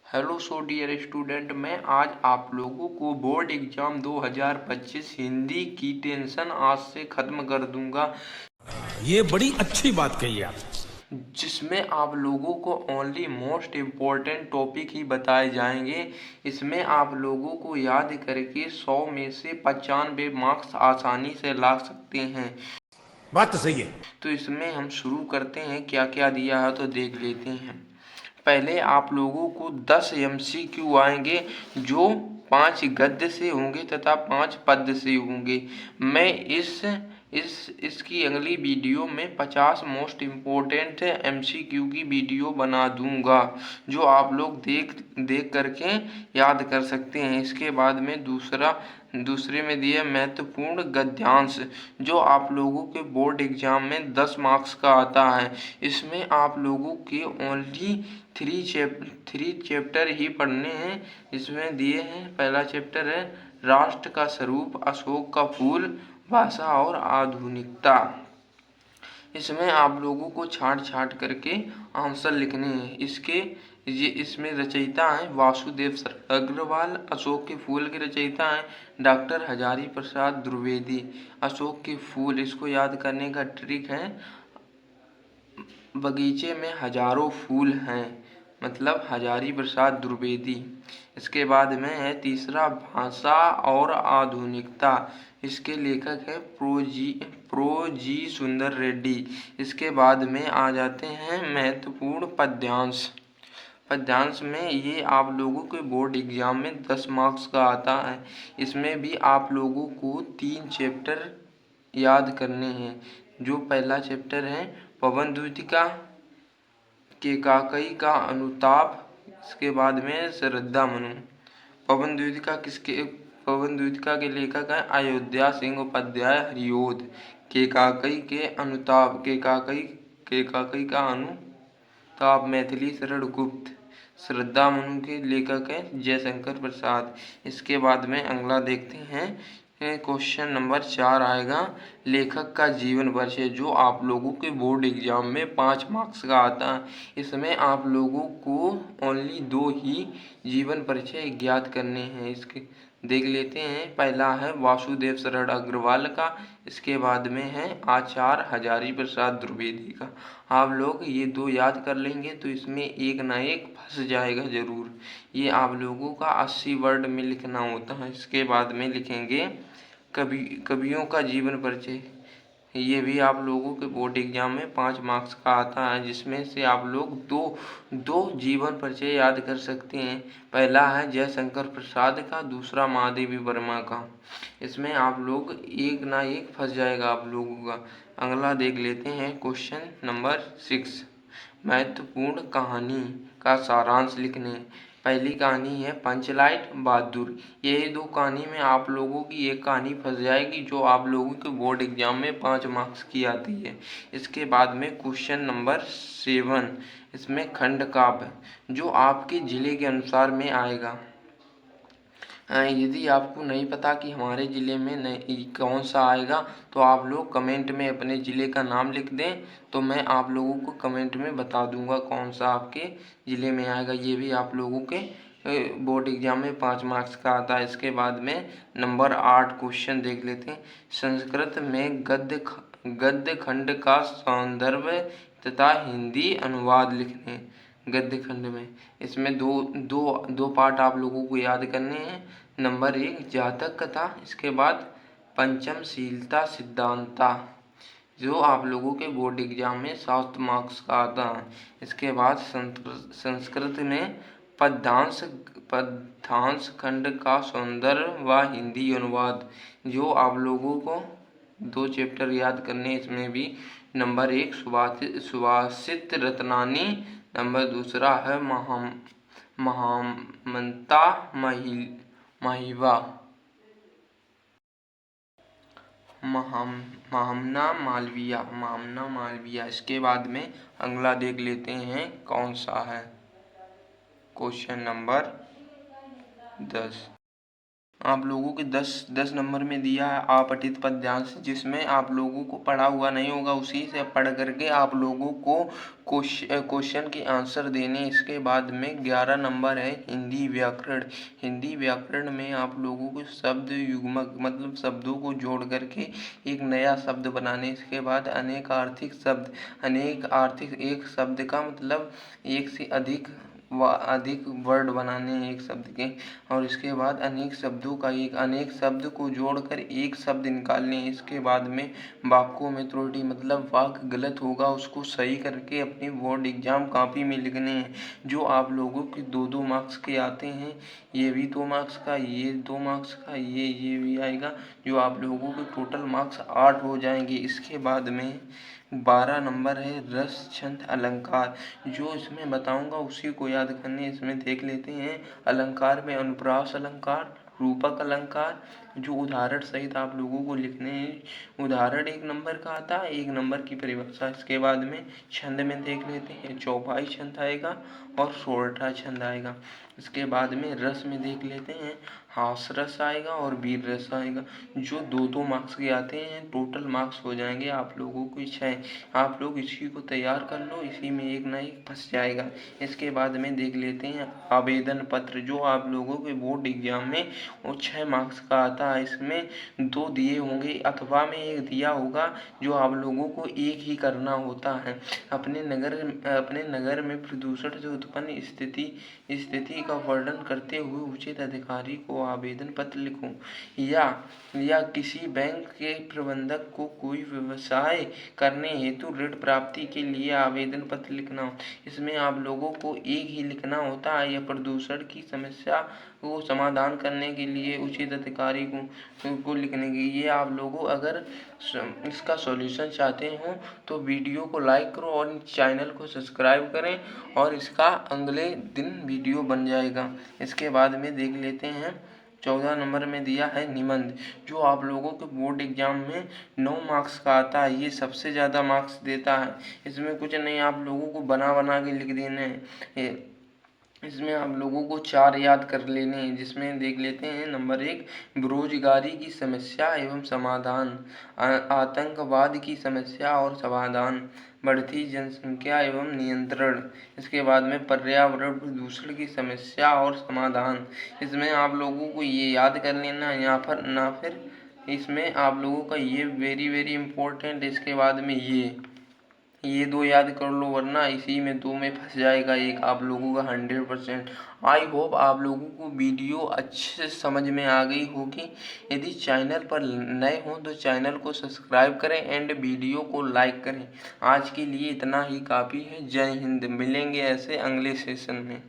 Hello so dear student, मैं आज आप लोगों को बोर्ड एग्जाम 2025 हिंदी की टेंशन आज से ख़त्म कर दूंगा, ये बड़ी अच्छी बात कही आप। जिसमें आप लोगों को ओनली मोस्ट इम्पोर्टेंट टॉपिक ही बताए जाएंगे। इसमें आप लोगों को याद करके 100 में से 95 मार्क्स आसानी से ला सकते हैं। बात तो सही है। तो इसमें हम शुरू करते हैं, क्या क्या दिया है तो देख लेते हैं। पहले आप लोगों को 10 MCQ आएंगे, जो 5 गद्य से होंगे तथा 5 पद्य से होंगे। मैं इसकी अगली वीडियो में 50 मोस्ट इम्पोर्टेंट MCQ की वीडियो बना दूंगा, जो आप लोग देख करके याद कर सकते हैं। इसके बाद में दूसरे में दिया महत्वपूर्ण गद्यांश, जो आप लोगों के बोर्ड एग्जाम में 10 मार्क्स का आता है। इसमें आप लोगों के ओनली 3 चैप्टर ही पढ़ने हैं। इसमें दिए हैं, पहला चैप्टर है राष्ट्र का स्वरूप, अशोक का फूल, भाषा और आधुनिकता। इसमें आप लोगों को छांट करके आंसर लिखने हैं। इसमें रचयिता हैं वासुदेव शरद अग्रवाल। अशोक के फूल के रचयिता हैं डॉक्टर हजारी प्रसाद द्विवेदी। अशोक के फूल, इसको याद करने का ट्रिक है, बगीचे में हजारों फूल हैं, मतलब हजारी प्रसाद द्विवेदी। इसके बाद में है तीसरा भाषा और आधुनिकता। इसके लेखक है प्रो जी सुंदर रेड्डी। इसके बाद में आ जाते हैं महत्वपूर्ण पद्यांश में ये आप लोगों के बोर्ड एग्जाम में 10 मार्क्स का आता है। इसमें भी आप लोगों को 3 चैप्टर याद करने हैं। जो पहला चैप्टर है पवन द्वितिका के काकई का अनुताप। इसके बाद में श्रद्धा मनु। पवन द्वितिका के लेखक हैं अयोध्या सिंह उपाध्याय हरिओद। के काकई का अनुताप मैथिली शरण गुप्त। श्रद्धा मनु के लेखक हैं जयशंकर प्रसाद। इसके बाद में अगला देखते हैं, क्वेश्चन नंबर 4 आएगा लेखक का जीवन परिचय, जो आप लोगों के बोर्ड एग्जाम में 5 मार्क्स का आता है। इसमें आप लोगों को ओनली 2 ही जीवन परिचय ज्ञात करने हैं। इसके देख लेते हैं। पहला है वासुदेव शरद अग्रवाल का। इसके बाद में है आचार्य हजारी प्रसाद द्विवेदी का। आप लोग ये 2 याद कर लेंगे तो इसमें एक ना एक फंस जाएगा जरूर। ये आप लोगों का 80 वर्ड में लिखना होता है। इसके बाद में लिखेंगे कवियों का जीवन परिचय। ये भी आप लोगों के बोर्ड एग्जाम में 5 मार्क्स का आता है, जिसमें से आप लोग दो जीवन परिचय याद कर सकते हैं। पहला है जयशंकर प्रसाद का, दूसरा महादेवी वर्मा का। इसमें आप लोग एक ना एक फंस जाएगा आप लोगों का। अगला देख लेते हैं, क्वेश्चन नंबर 6 महत्वपूर्ण कहानी का सारांश लिखने। पहली कहानी है पंचलाइट बहादुर। यही 2 कहानी में आप लोगों की एक कहानी फंस जाएगी, जो आप लोगों के बोर्ड एग्जाम में 5 मार्क्स की आती है। इसके बाद में क्वेश्चन नंबर 7, इसमें खंड काव्य, जो आपके जिले के अनुसार में आएगा। यदि आपको नहीं पता कि हमारे ज़िले में कौन सा आएगा, तो आप लोग कमेंट में अपने ज़िले का नाम लिख दें, तो मैं आप लोगों को कमेंट में बता दूंगा कौन सा आपके ज़िले में आएगा। ये भी आप लोगों के बोर्ड एग्जाम में 5 मार्क्स का आता है। इसके बाद में नंबर 8 क्वेश्चन देख लेते हैं। संस्कृत में गद्य खंड का संदर्भ तथा हिंदी अनुवाद लिखने। गद्य खंड में इसमें दो पार्ट आप लोगों को याद करने हैं। नंबर 1 जातक कथा, इसके बाद पंचमशीलता सिद्धांता, जो आप लोगों के बोर्ड एग्जाम में 7 मार्क्स का आता है। इसके बाद संस्कृत में पद्यांश खंड का सौंदर्य व हिंदी अनुवाद, जो आप लोगों को 2 चैप्टर याद करने। इसमें भी नंबर 1 सुभाषित रत्नानी, नंबर 2 है महामंता महिवा महामना मालविया। इसके बाद में अगला देख लेते हैं कौन सा है, क्वेश्चन नंबर 10। आप लोगों के 10 नंबर में दिया है आपठित पद्यांश, जिसमें आप लोगों को पढ़ा हुआ नहीं होगा, उसी से पढ़ करके आप लोगों को क्वेश्चन के आंसर देने। इसके बाद में 11 नंबर है हिंदी व्याकरण। हिंदी व्याकरण में आप लोगों को शब्द युग्मक मतलब शब्दों को जोड़ करके एक नया शब्द बनाने। इसके बाद अनेक आर्थिक शब्द, अनेक आर्थिक एक शब्द का मतलब एक से अधिक वर्ड बनाने हैं एक शब्द के। और इसके बाद अनेक शब्दों का अनेक शब्द को जोड़कर एक शब्द निकालने। इसके बाद में वाक्यों में त्रुटि मतलब वाक्य गलत होगा उसको सही करके अपनी बोर्ड एग्जाम कॉपी में लिखने हैं, जो आप लोगों के 2-2 मार्क्स के आते हैं। ये भी 2 मार्क्स का, ये 2 मार्क्स का, ये भी आएगा, जो आप लोगों के टोटल मार्क्स 8 हो जाएंगे। इसके बाद में 12 नंबर है रस छंद अलंकार। जो इसमें बताऊंगा उसी को याद करने। इसमें देख लेते हैं अलंकार में अनुप्रास अलंकार, रूपक अलंकार, जो उदाहरण सहित आप लोगों को लिखने हैं। उदाहरण 1 नंबर का आता है, 1 नंबर की परिभाषा। इसके बाद में छंद में देख लेते हैं, चौपाई छंद आएगा और सोरठा छंद आएगा। इसके बाद में रस में देख लेते हैं, हास रस आएगा और वीर रस आएगा, जो 2-2 मार्क्स के आते हैं। टोटल मार्क्स हो जाएंगे आप लोगों को 6। आप लोग इसी को तैयार कर लो, इसी में एक ना एक फंस जाएगा। इसके बाद में देख लेते हैं आवेदन पत्र, जो आप लोगों के बोर्ड एग्जाम में वो 6 मार्क्स का आता है। इसमें 2 दिए होंगे अथवा में 1 दिया होगा, जो आप लोगों को एक ही करना होता है। अपने नगर में प्रदूषण से उत्पन्न स्थिति का वर्णन करते हुए उचित अधिकारी को आवेदन पत्र लिखो। या किसी बैंक के प्रबंधक को कोई व्यवसाय करने हेतु ऋण प्राप्ति के लिए आवेदन पत्र लिखना हो। इसमें आप लोगों को एक ही लिखना होता है। या प्रदूषण की समस्या को समाधान करने के लिए उचित अधिकारी को लिखने की। ये आप लोगों अगर इसका सॉल्यूशन चाहते हो तो वीडियो को लाइक करो और चैनल को सब्सक्राइब करें, और इसका अगले दिन वीडियो बन जाएगा। इसके बाद में देख लेते हैं 14 नंबर में दिया है निबंध, जो आप लोगों के बोर्ड एग्जाम में 9 मार्क्स का आता है। ये सबसे ज़्यादा मार्क्स देता है। इसमें कुछ नहीं, आप लोगों को बना के लिख देने हैं। इसमें आप लोगों को 4 याद कर लेने हैं, जिसमें देख लेते हैं नंबर 1 बेरोजगारी की समस्या एवं समाधान, आतंकवाद की समस्या और समाधान, बढ़ती जनसंख्या एवं नियंत्रण। इसके बाद में पर्यावरण प्रदूषण की समस्या और समाधान। इसमें आप लोगों को ये याद कर लेना यहाँ पर ना, फिर इसमें आप लोगों का ये वेरी इम्पोर्टेंट। इसके बाद में ये 2 याद कर लो, वरना इसी में 2 में फंस जाएगा एक आप लोगों का 100%। आई होप आप लोगों को वीडियो अच्छे से समझ में आ गई होगी। यदि चैनल पर नए हो तो चैनल को सब्सक्राइब करें एंड वीडियो को लाइक करें। आज के लिए इतना ही काफ़ी है। जय हिंद। मिलेंगे ऐसे अगले सेशन में।